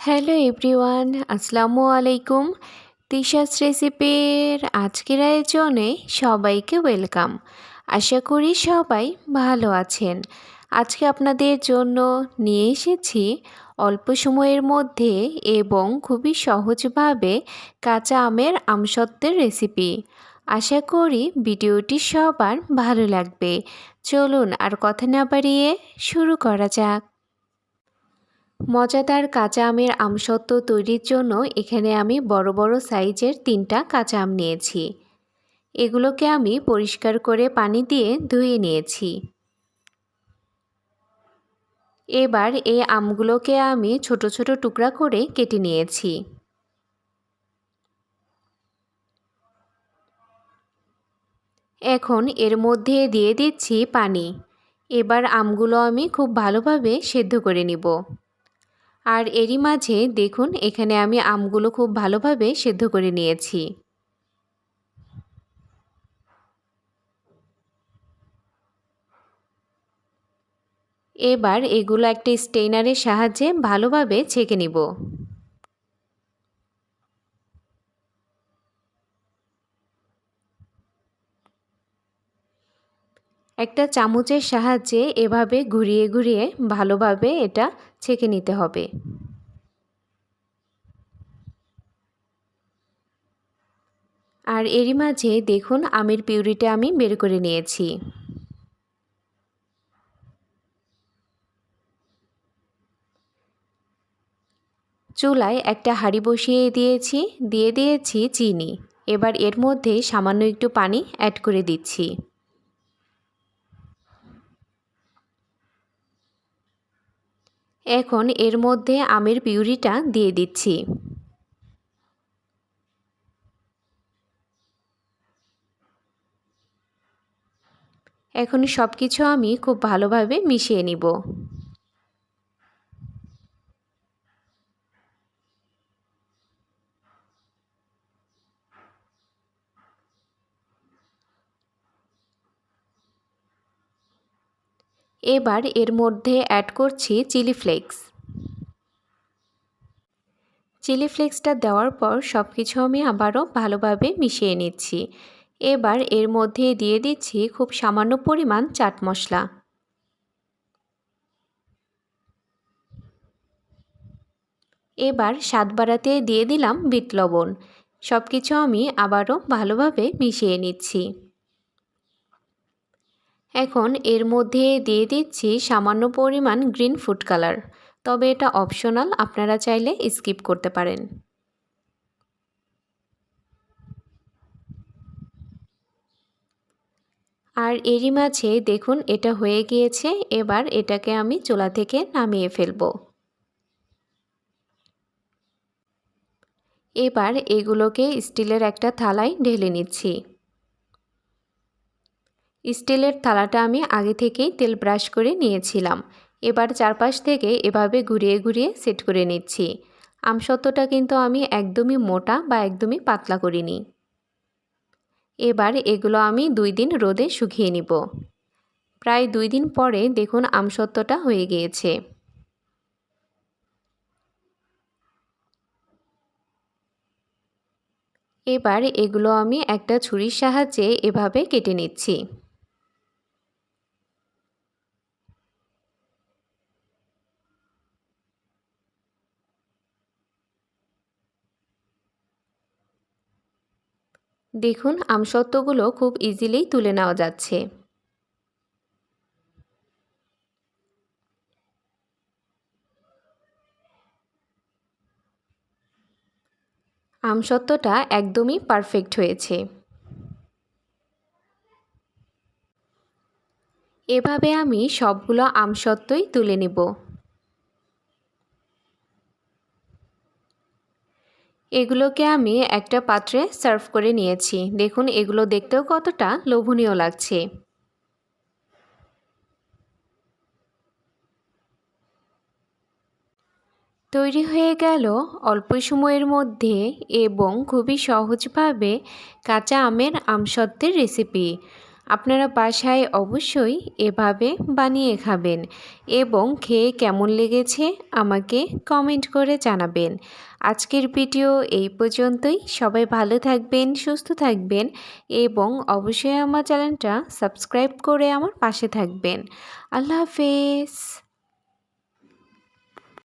Hello everyone, আসসালামু আলাইকুম। তিশাস রেসিপির আজকের আয়োজনে সবাইকে ওয়েলকাম। আশা করি সবাই ভালো আছেন। আজকে আপনাদের জন্য নিয়ে এসেছি অল্প সময়ের মধ্যে এবং খুবই সহজভাবে কাঁচা আমের আমসত্ত্বের রেসিপি। আশা করি ভিডিওটি সবার ভালো লাগবে। চলুন আর কথা না বাড়িয়ে শুরু করা যাক। মজাদার কাঁচা আমের আমসত্ত্ব তৈরির জন্য এখানে আমি বড় বড় সাইজের 3টা কাঁচা আম নিয়েছি। এগুলোকে আমি পরিষ্কার করে পানি দিয়ে ধুয়ে নিয়েছি। এবার এই আমগুলোকে আমি ছোট ছোট টুকরা করে কেটে নিয়েছি। এখন এর মধ্যে দিয়ে দিচ্ছি পানি। এবার আমগুলো আমি খুব ভালোভাবে সেদ্ধ করে নিব। আর এরই মাঝে দেখুন এখানে আমি আমগুলো খুব ভালোভাবে সেদ্ধ করে নিয়েছি। এবার এগুলো একটা স্টেইনারের সাহায্যে ভালোভাবে ছেঁকে নিব। একটা চামচের সাহায্যে এভাবে ঘুরিয়ে ঘুরিয়ে ভালোভাবে এটা ছেঁকে নিতে হবে। আর এরই মাঝে দেখুন আমের পিউরিটা আমি বের করে নিয়েছি। চুলায় একটা হাঁড়ি বসিয়ে দিয়ে দিয়েছি চিনি। এবার এর মধ্যে সামান্য একটু পানি অ্যাড করে দিচ্ছি। এখন এর মধ্যে আমের পিউরিটা দিয়ে দিচ্ছি। এখন সব কিছু আমি খুব ভালোভাবে মিশিয়ে নিব। এবার এর মধ্যে অ্যাড করছি চিলি ফ্লেক্স। চিলি ফ্লেক্সটা দেওয়ার পর সব কিছু আমি আবারও ভালোভাবে মিশিয়ে নিচ্ছি। এবার এর মধ্যে দিয়ে দিচ্ছি খুব সামান্য পরিমাণ চাট মশলা। এবার স্বাদ বাড়াতে দিয়ে দিলাম বিট লবণ। সব কিছু আমি আবারও ভালোভাবে মিশিয়ে নিচ্ছি। এখন এর মধ্যে দিয়ে দিচ্ছি সামান্য পরিমাণ গ্রিন ফুড কালার, তবে এটা অপশনাল, আপনারা চাইলে স্কিপ করতে পারেন। আর এরই মাঝে দেখুন এটা হয়ে গিয়েছে। এবার এটাকে আমি চুলা থেকে নামিয়ে ফেলব। এবার এগুলোকে স্টিলের একটা থালায় ঢেলে নিচ্ছি। স্টিলের থালাটা আমি আগে থেকেই তেল ব্রাশ করে নিয়েছিলাম। এবার চারপাশ থেকে এভাবে ঘুরিয়ে ঘুরিয়ে সেট করে নিচ্ছি। আমসত্ত্বটা কিন্তু আমি একদমই মোটা বা একদমই পাতলা করিনি। এবার এগুলো আমি 2 দিন রোদে শুকিয়ে নিব। প্রায় 2 দিন পরে দেখুন আমসত্ত্বটা হয়ে গিয়েছে। এবার এগুলো আমি একটা ছুরির সাহায্যে এভাবে কেটে নিচ্ছি। দেখুন আমসত্ত্বগুলো খুব ইজিলি তুলে নেওয়া যাচ্ছে। আমসত্ত্বটা একদমই পারফেক্ট হয়েছে। এভাবে আমি সবগুলো আমসত্ত্বই তুলে নেব। এগুলোকে আমি একটা পাত্রে সার্ভ করে নিয়েছি। দেখুন এগুলো দেখতেও কতটা লোভনীয় লাগছে। তৈরি হয়ে গেল অল্প সময়ের মধ্যে এবং খুবই সহজভাবে কাঁচা আমের আমসত্ত্বের রেসিপি। আপনারা বাসায় অবশ্যই এভাবে বানিয়ে খাবেন এবং খেয়ে কেমন লেগেছে আমাকে কমেন্ট করে জানাবেন। আজকের ভিডিও এই পর্যন্তই। সবাই ভালো থাকবেন, সুস্থ থাকবেন এবং অবশ্যই আমার চ্যানেলটা সাবস্ক্রাইব করে আমার পাশে থাকবেন। আল্লাহ হাফেজ।